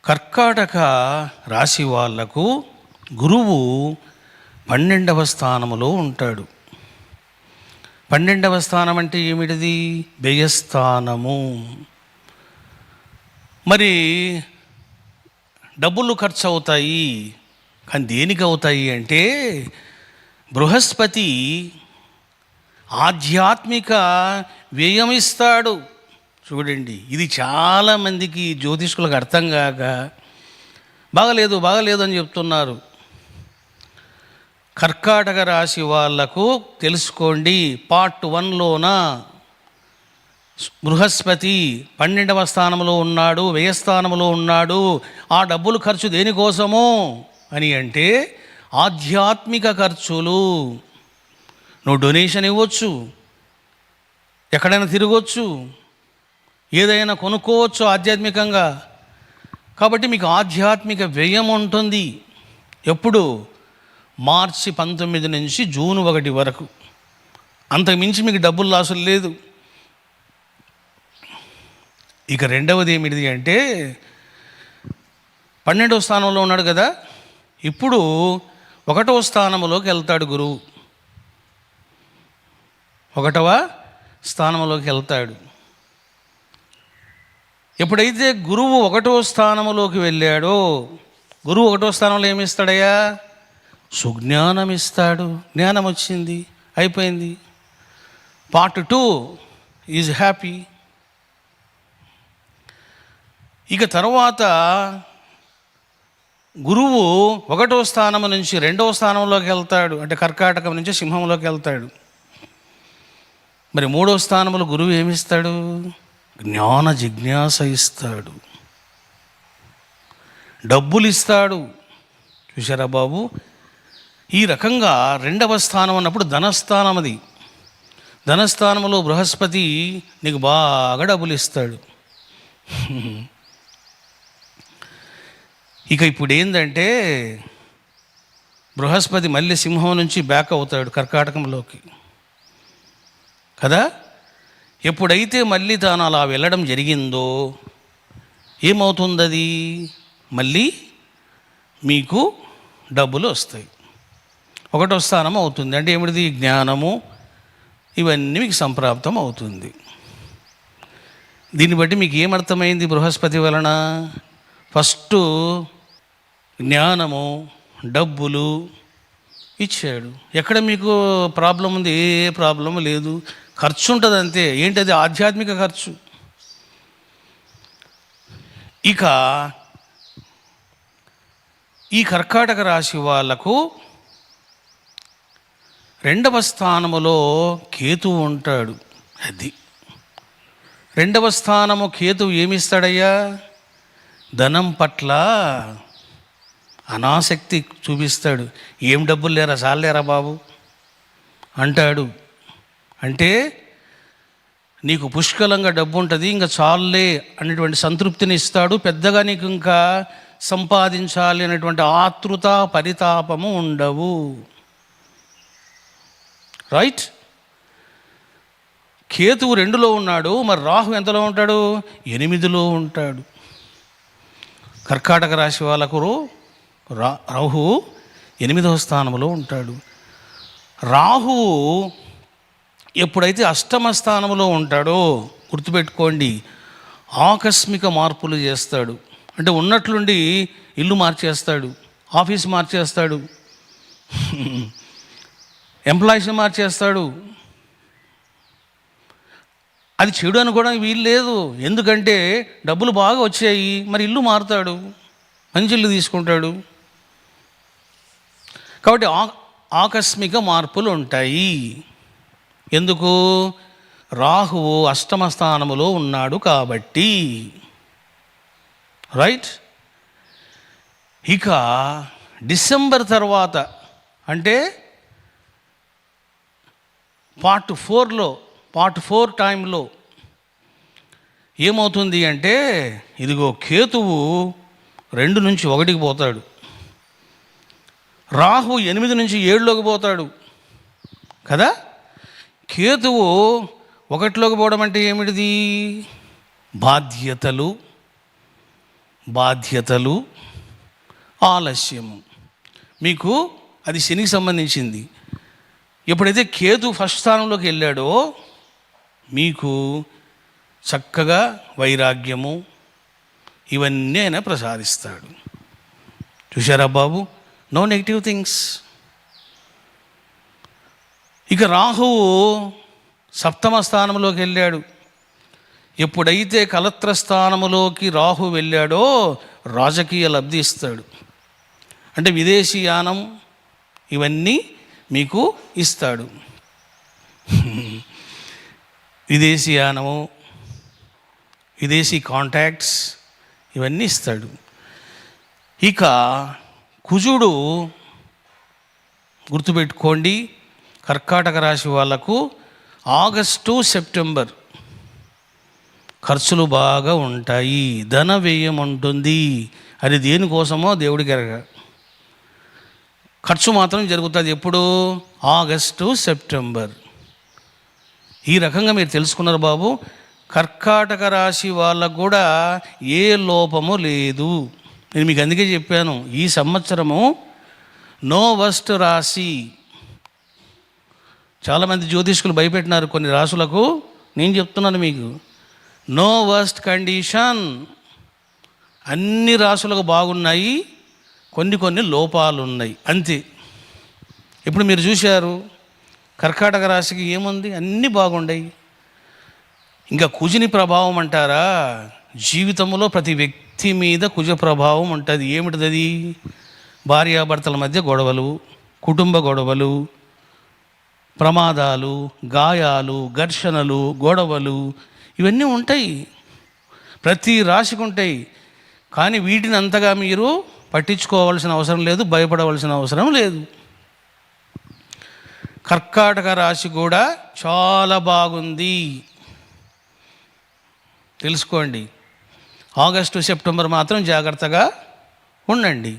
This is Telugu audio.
కర్కాటక రాశి వాళ్లకు గురువు 12వ స్థానములో ఉంటాడు. 12వ స్థానం అంటే ఏమిటిది? వ్యయస్థానము. మరి డబ్బులు ఖర్చు అవుతాయి, కానీ దేనికి అవుతాయి అంటే బృహస్పతి ఆధ్యాత్మిక వ్యయం ఇస్తాడు. చూడండి, ఇది చాలామందికి జ్యోతిష్కులకు అర్థం కాక బాగలేదు అని చెప్తున్నారు. కర్కాటక రాశి వాళ్లకు తెలుసుకోండి, పార్ట్ 1లోన బృహస్పతి 12వ స్థానంలో ఉన్నాడు, వ్యయస్థానంలో ఉన్నాడు. ఆ డబ్బులు ఖర్చు దేనికోసము అని అంటే ఆధ్యాత్మిక ఖర్చులు. నువ్వు డొనేషన్ ఇవ్వచ్చు, ఎక్కడైనా తిరగవచ్చు, ఏదైనా కొనుక్కోవచ్చు ఆధ్యాత్మికంగా. కాబట్టి మీకు ఆధ్యాత్మిక వ్యయం ఉంటుంది. ఎప్పుడు? మార్చి 19 నుంచి జూన్ 1 వరకు. అంతకుమించి మీకు డబ్బులు లాసులు లేదు. ఇక రెండవది ఏమిటిది అంటే 12వ స్థానంలో ఉన్నాడు కదా, ఇప్పుడు 1వ స్థానంలోకి వెళ్తాడు గురువు. 1వ స్థానంలోకి వెళ్తాడు. ఎప్పుడైతే గురువు 1వ స్థానంలోకి వెళ్ళాడో, గురువు 1వ స్థానంలో ఏమి ఇస్తాడయ్యా? సుజ్ఞానం ఇస్తాడు. జ్ఞానం వచ్చింది, అయిపోయింది. Part 2 is happy. ఇక తర్వాత గురువు 1వ స్థానం నుంచి 2వ స్థానంలోకి వెళ్తాడు, అంటే కర్కాటకం నుంచి సింహంలోకి వెళ్తాడు. మరి 3వ స్థానంలో గురువు ఏమిస్తాడు? జ్ఞాన జిజ్ఞాస ఇస్తాడు, డబ్బులు ఇస్తాడు. చూశారా బాబు? ఈ రకంగా 2వ స్థానం అన్నప్పుడు ధనస్థానం. అది ధనస్థానంలో బృహస్పతి నీకు బాగా డబ్బులు ఇస్తాడు. ఇక ఇప్పుడు ఏంటంటే బృహస్పతి మళ్ళీ సింహం నుంచి బ్యాక్ అవుతాడు కర్కాటకంలోకి కదా. ఎప్పుడైతే మళ్ళీ తాను అలా వెళ్ళడం జరిగిందో ఏమవుతుంది? అది మళ్ళీ మీకు డబ్బులు వస్తాయి. 1వ స్థానం అవుతుంది. అంటే ఏమిటిది? జ్ఞానము, ఇవన్నీ మీకు సంప్రాప్తం అవుతుంది. దీన్ని బట్టి మీకు ఏమర్థమైంది? బృహస్పతి వలన ఫస్ట్ జ్ఞానము, డబ్బులు ఇచ్చాడు. ఎక్కడ మీకు ప్రాబ్లం ఉంది? ఏ ప్రాబ్లము లేదు. ఖర్చు ఉంటుంది అంతే. ఏంటది? ఆధ్యాత్మిక ఖర్చు. ఇక ఈ కర్కాటక రాశి వాళ్లకు 2వ స్థానములో కేతువు ఉంటాడు. అది 2వ స్థానము. కేతువు ఏమిస్తాడయ్యా? ధనం పట్ల అనాసక్తి చూపిస్తాడు. ఏం డబ్బులు లేరా, చాలేరా బాబు అంటాడు. అంటే నీకు పుష్కలంగా డబ్బు ఉంటుంది, ఇంకా చాలులే అనేటువంటి సంతృప్తిని ఇస్తాడు. పెద్దగా నీకు ఇంకా సంపాదించాలి అనేటువంటి ఆతృత, పరితాపము ఉండవు. రైట్? కేతువు 2లో ఉన్నాడు, మరి రాహు ఎంతలో ఉంటాడు? 8లో ఉంటాడు. కర్కాటక రాశి వాళ్ళకు రాహు 8వ స్థానంలో ఉంటాడు. రాహువు ఎప్పుడైతే 8వ స్థానంలో ఉంటాడో గుర్తుపెట్టుకోండి, ఆకస్మిక మార్పులు చేస్తాడు. అంటే ఉన్నట్లుండి ఇల్లు మార్చేస్తాడు, ఆఫీస్ మార్చేస్తాడు, ఎంప్లాయీస్ని మార్చేస్తాడు. అది చెడు అనుకోవడానికి వీలు లేదు. ఎందుకంటే డబ్బులు బాగా వచ్చాయి, మరి ఇల్లు మారుతాడు, మంచి ఇల్లు తీసుకుంటాడు. కాబట్టి ఆకస్మిక మార్పులు ఉంటాయి. ఎందుకు? రాహువు 8వ స్థానములో ఉన్నాడు కాబట్టి. రైట్? ఇక డిసెంబర్ తర్వాత అంటే పార్ట్ 4 టైంలో ఏమవుతుంది అంటే, ఇదిగో కేతువు 2 నుంచి 1కి పోతాడు, రాహు 8 నుంచి 7లోకి పోతాడు కదా. కేతువు 1లోకి పోవడం అంటే ఏమిటిది? బాధ్యతలు, బాధ్యతలు, ఆలస్యము. మీకు అది శనికి సంబంధించింది. ఎప్పుడైతే కేతు ఫస్ట్ స్థానంలోకి వెళ్ళాడో మీకు చక్కగా వైరాగ్యము ఇవన్నీ ఆయన ప్రసాదిస్తాడు. చూశారా బాబు? No negative things. ఇక రాహువు సప్తమ స్థానంలోకి వెళ్ళాడు. ఎప్పుడైతే కలత్ర స్థానములోకి రాహు వెళ్ళాడో రాజకీయ లబ్ధి ఇస్తాడు. అంటే విదేశీయానం ఇవన్నీ మీకు ఇస్తాడు. విదేశీయానము, విదేశీ కాంటాక్ట్స్ ఇవన్నీ ఇస్తాడు. ఇక కుజుడు గుర్తుపెట్టుకోండి, కర్కాటక రాశి వాళ్లకు ఆగస్టు సెప్టెంబర్ ఖర్చులు బాగా ఉంటాయి, ధన వ్యయం ఉంటుంది. అది దేనికోసమో దేవుడికి ఎరగ. ఖర్చు మాత్రం జరుగుతుంది ఎప్పుడు? August September. ఈ రకంగా మీరు తెలుసుకున్నారు బాబు. కర్కాటక రాశి వాళ్ళకు కూడా ఏ లోపము లేదు. నేను మీకు అందుకే చెప్పాను, ఈ సంవత్సరము నో వర్స్ట్ రాశి. చాలామంది జ్యోతిష్కులు భయపెట్టినారు కొన్ని రాశులకు. నేను చెప్తున్నాను మీకు, నో వర్స్ట్ కండిషన్. అన్ని రాశులకు బాగున్నాయి, కొన్ని లోపాలు ఉన్నాయి, అంతే. ఇప్పుడు మీరు చూశారు కర్కాటక రాశికి ఏముంది, అన్నీ బాగుండయి. ఇంకా కుజుని ప్రభావం అంటారా? జీవితంలో ప్రతి వ్యక్తి మీద కుజ ప్రభావం ఉంటుంది. ఏమిటిది అది? భార్యాభర్తల మధ్య గొడవలు, కుటుంబ గొడవలు, ప్రమాదాలు, గాయాలు, ఘర్షణలు, గొడవలు ఇవన్నీ ఉంటాయి. ప్రతి రాశికి ఉంటాయి. కానీ వీటిని అంతగా మీరు పట్టించుకోవాల్సిన అవసరం లేదు, భయపడవలసిన అవసరం లేదు. కర్కాటక రాశి కూడా చాలా బాగుంది, తెలుసుకోండి. ఆగస్టు సెప్టెంబర్ మాత్రం జాగ్రత్తగా ఉండండి.